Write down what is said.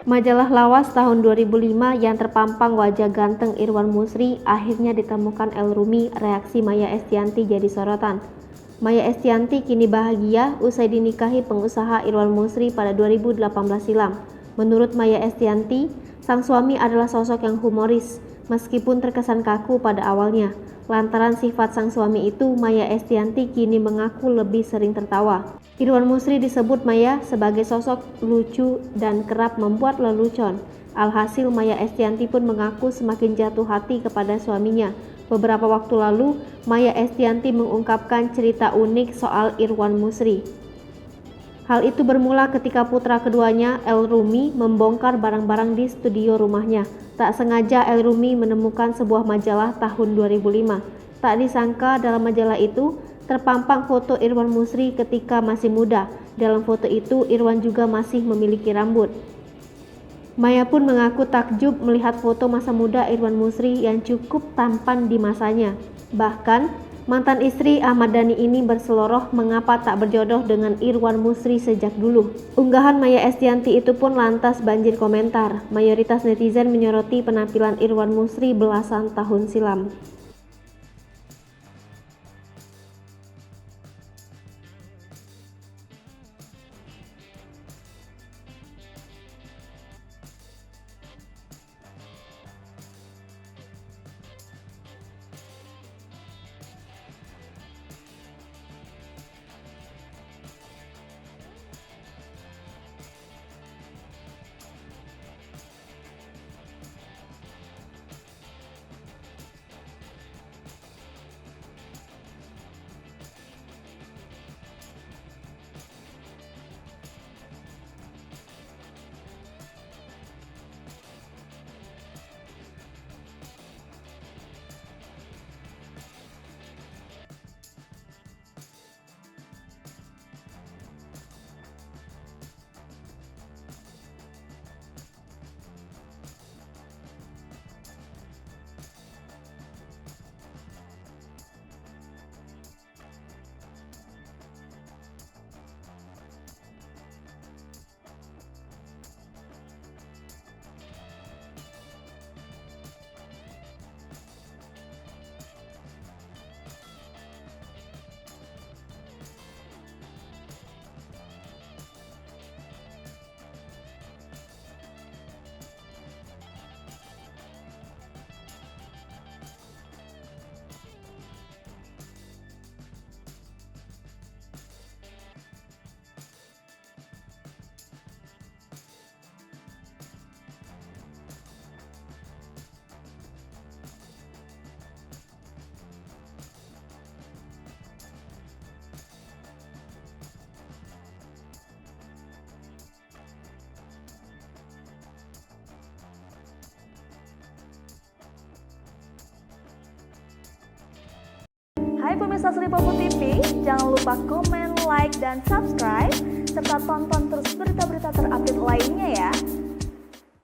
Majalah Lawas tahun 2005 yang terpampang wajah ganteng Irwan Musri akhirnya ditemukan El Rumi, reaksi Maya Estianty jadi sorotan. Maya Estianty kini bahagia usai dinikahi pengusaha Irwan Musri pada 2018 silam. Menurut Maya Estianty, sang suami adalah sosok yang humoris, meskipun terkesan kaku pada awalnya. Lantaran sifat sang suami itu, Maya Estianty kini mengaku lebih sering tertawa. Irwan Musri disebut Maya sebagai sosok lucu dan kerap membuat lelucon. Alhasil Maya Estianty pun mengaku semakin jatuh hati kepada suaminya. Beberapa waktu lalu, Maya Estianty mengungkapkan cerita unik soal Irwan Musri. Hal itu bermula ketika putra keduanya, El Rumi, membongkar barang-barang di studio rumahnya. Tak sengaja El Rumi menemukan sebuah majalah tahun 2005. Tak disangka dalam majalah itu terpampang foto Irwan Musri ketika masih muda. Dalam foto itu Irwan juga masih memiliki rambut. Maya pun mengaku takjub melihat foto masa muda Irwan Musri yang cukup tampan di masanya. Bahkan mantan istri Ahmad Dhani ini berseloroh mengapa tak berjodoh dengan Irwan Musri sejak dulu. Unggahan Maya Estianty itu pun lantas banjir komentar. Mayoritas netizen menyoroti penampilan Irwan Musri belasan tahun silam. Hai pemirsa Sri Popo TV, jangan lupa komen, like, dan subscribe, serta tonton terus berita-berita terupdate lainnya ya.